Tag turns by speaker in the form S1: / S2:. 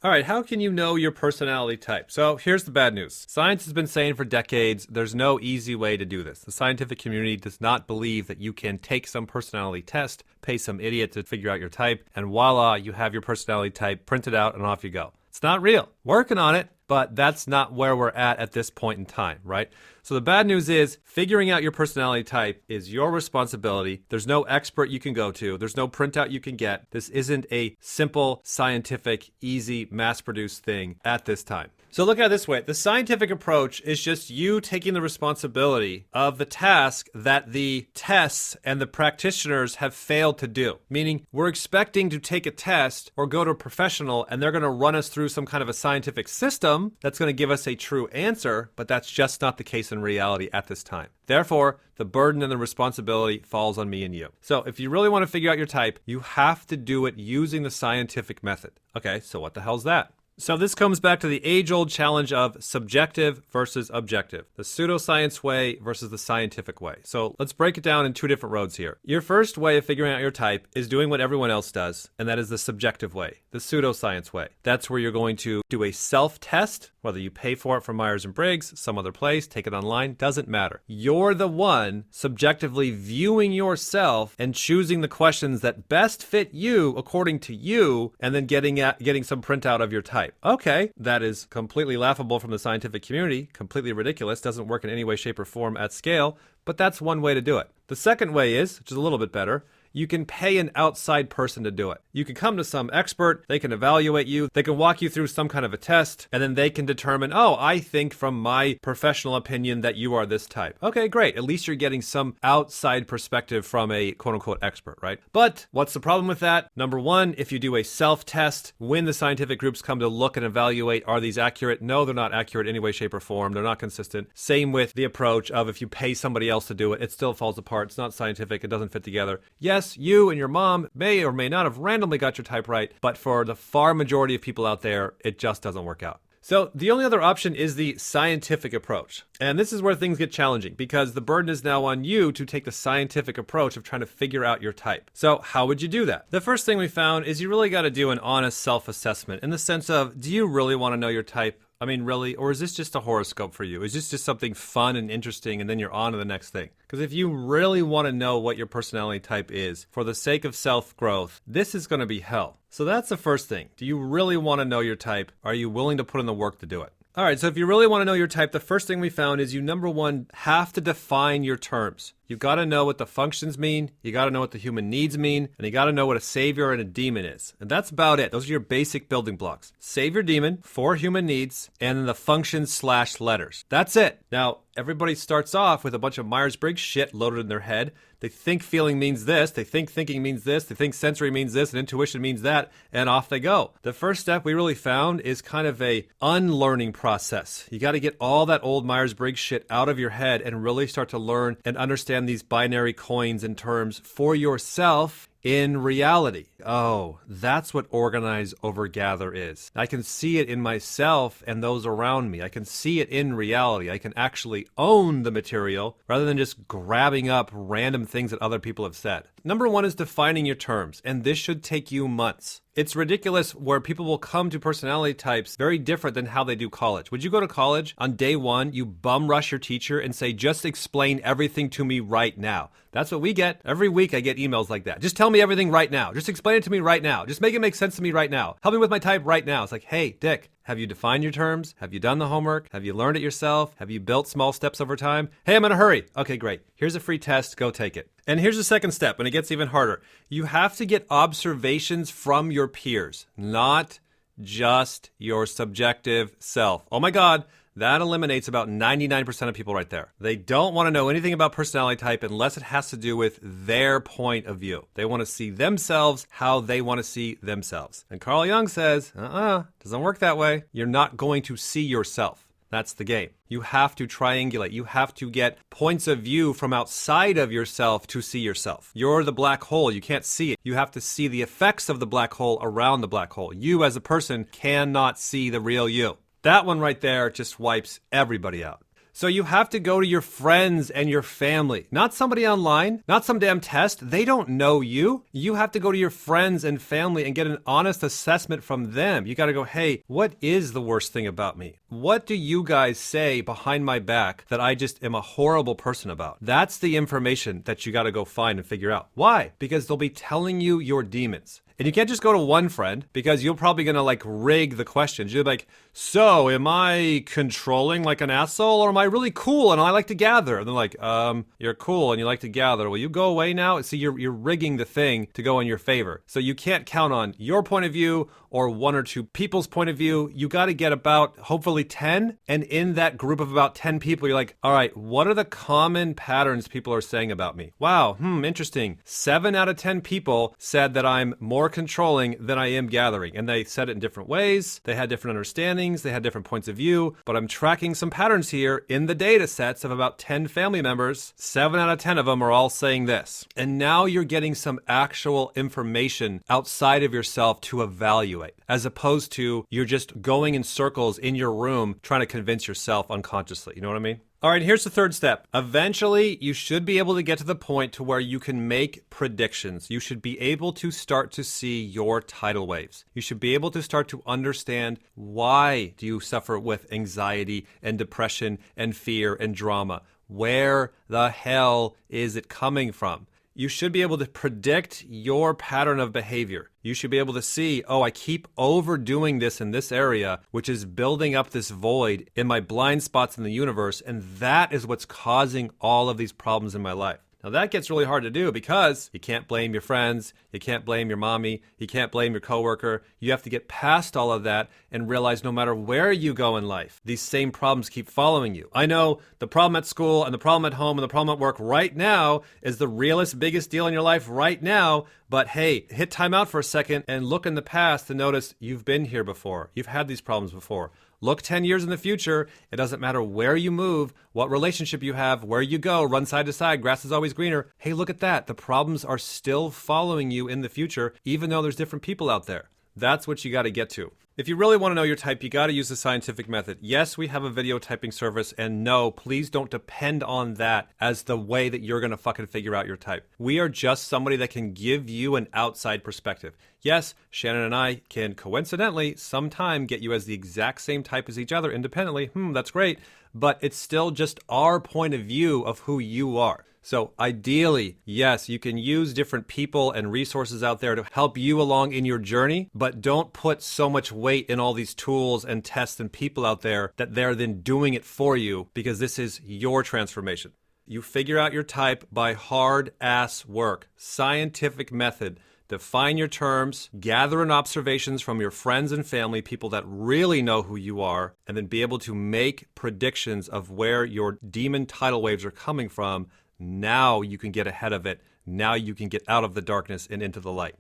S1: All right, how can you know your personality type? So here's the bad news. Science has been saying for decades there's no easy way to do this. The scientific community does not believe that you can take some personality test, pay some idiot to figure out your type, and voila, you have your personality type printed out and off you go. It's not real. Working on it, but that's not where we're at this point in time, right? So the bad news is figuring out your personality type is your responsibility. There's no expert you can go to. There's no printout you can get. This isn't a simple, scientific, easy, mass-produced thing at this time. So look at it this way. The scientific approach is just you taking the responsibility of the task that the tests and the practitioners have failed to do. Meaning we're expecting to take a test or go to a professional and they're going to run us through some kind of a scientific system that's going to give us a true answer, but that's just not the case in reality at this time. Therefore, the burden and the responsibility falls on me and you. So if you really want to figure out your type, you have to do it using the scientific method. Okay, so what the hell's that? So this comes back to the age-old challenge of subjective versus objective, the pseudoscience way versus the scientific way. So let's break it down in two different roads here. Your first way of figuring out your type is doing what everyone else does, and that is the subjective way, the pseudoscience way. That's where you're going to do a self-test, whether you pay for it from Myers-Briggs, some other place, take it online, doesn't matter. You're the one subjectively viewing yourself and choosing the questions that best fit you according to you, and then getting some printout of your type. Okay, that is completely laughable from the scientific community, completely ridiculous, doesn't work in any way, shape, or form at scale, but that's one way to do it. The second way is, which is a little bit better, you can pay an outside person to do it. You can come to some expert, they can evaluate you, they can walk you through some kind of a test, and then they can determine, oh, I think from my professional opinion that you are this type. Okay, great. At least you're getting some outside perspective from a quote-unquote expert, right? But what's the problem with that? Number one, if you do a self-test, when the scientific groups come to look and evaluate, are these accurate? No, they're not accurate in any way, shape, or form. They're not consistent. Same with the approach of if you pay somebody else to do it, it still falls apart. It's not scientific. It doesn't fit together. Yes, you and your mom may or may not have randomly got your type right, but for the far majority of people out there, it just doesn't work out. So the only other option is the scientific approach. And this is where things get challenging because the burden is now on you to take the scientific approach of trying to figure out your type. So how would you do that? The first thing we found is you really got to do an honest self-assessment in the sense of, do you really want to know your type? I mean, really? Or is this just a horoscope for you? Is this just something fun and interesting and then you're on to the next thing? Because if you really want to know what your personality type is, for the sake of self-growth, this is going to be hell. So that's the first thing. Do you really want to know your type? Are you willing to put in the work to do it? All right, so if you really want to know your type, the first thing we found is you, number one, have to define your terms. You've got to know what the functions mean, you got to know what the human needs mean, and you got to know what a savior and a demon is. And that's about it. Those are your basic building blocks. Savior, demon, 4 human needs, and then the functions/letters. That's it. Now, everybody starts off with a bunch of Myers-Briggs shit loaded in their head. They think feeling means this, they think thinking means this, they think sensory means this, and intuition means that, and off they go. The first step we really found is kind of a unlearning process. You got to get all that old Myers-Briggs shit out of your head and really start to learn and understand these binary coins and terms for yourself in reality. Oh, that's what organize over gather is. I can see it in myself and those around me. I can see it in reality. I can actually own the material rather than just grabbing up random things that other people have said. Number one is defining your terms, and this should take you months. It's ridiculous where people will come to personality types very different than how they do college. Would you go to college on day one, you bum rush your teacher and say, just explain everything to me right now? That's what we get. Every week I get emails like that. Just tell me everything right now. Just explain it to me right now. Just make it make sense to me right now. Help me with my type right now. It's like, hey, Dick, have you defined your terms? Have you done the homework? Have you learned it yourself? Have you built small steps over time? Hey, I'm in a hurry. Okay, great. Here's a free test. Go take it. And here's the second step, and it gets even harder. You have to get observations from your peers, not just your subjective self. Oh my God, that eliminates about 99% of people right there. They don't want to know anything about personality type unless it has to do with their point of view. They want to see themselves how they want to see themselves. And Carl Jung says, doesn't work that way. You're not going to see yourself. That's the game. You have to triangulate. You have to get points of view from outside of yourself to see yourself. You're the black hole. You can't see it. You have to see the effects of the black hole around the black hole. You as a person cannot see the real you. That one right there just wipes everybody out. So you have to go to your friends and your family, not somebody online, not some damn test. They don't know you. You have to go to your friends and family and get an honest assessment from them. You got to go, hey, what is the worst thing about me? What do you guys say behind my back that I just am a horrible person about? That's the information that you got to go find and figure out. Why? Because they'll be telling you your demons. And you can't just go to one friend because you're probably going to like rig the questions. You're like, so am I controlling like an asshole or am I really cool and I like to gather? And they're like, you're cool and you like to gather. Will you go away now? See, you're rigging the thing to go in your favor. So you can't count on your point of view or one or two people's point of view. You got to get about hopefully 10. And in that group of about 10 people, you're like, all right, what are the common patterns people are saying about me? Wow, interesting. 7 out of 10 people said that I'm more controlling than I am gathering. And they said it in different ways. They had different understandings. They had different points of view. But I'm tracking some patterns here in the data sets of about 10 family members. 7 out of 10 of them are all saying this. And now you're getting some actual information outside of yourself to evaluate, as opposed to you're just going in circles in your room trying to convince yourself unconsciously. You know what I mean? All right, here's the third step. Eventually, you should be able to get to the point to where you can make predictions. You should be able to start to see your tidal waves. You should be able to start to understand, why do you suffer with anxiety and depression and fear and drama? Where the hell is it coming from? You should be able to predict your pattern of behavior. You should be able to see, oh, I keep overdoing this in this area, which is building up this void in my blind spots in the universe, and that is what's causing all of these problems in my life. Now that gets really hard to do because you can't blame your friends, you can't blame your mommy, you can't blame your coworker. You have to get past all of that and realize no matter where you go in life, these same problems keep following you. I know the problem at school and the problem at home and the problem at work right now is the realest, biggest deal in your life right now. But hey, hit time out for a second and look in the past to notice you've been here before. You've had these problems before. Look 10 years in the future. It doesn't matter where you move, what relationship you have, where you go, run side to side, grass is always greener. Hey, look at that. The problems are still following you in the future, even though there's different people out there. That's what you got to get to. If you really want to know your type, you got to use the scientific method. Yes, we have a video typing service, and no, please don't depend on that as the way that you're going to fucking figure out your type. We are just somebody that can give you an outside perspective. Yes, Shannon and I can coincidentally sometime get you as the exact same type as each other independently. That's great, but it's still just our point of view of who you are. So ideally, yes, you can use different people and resources out there to help you along in your journey, but don't put so much weight in all these tools and tests and people out there that they're then doing it for you, because this is your transformation. You figure out your type by hard ass work, scientific method. Define your terms, gather in observations from your friends and family, people that really know who you are, and then be able to make predictions of where your demon tidal waves are coming from. Now you can get ahead of it. Now you can get out of the darkness and into the light.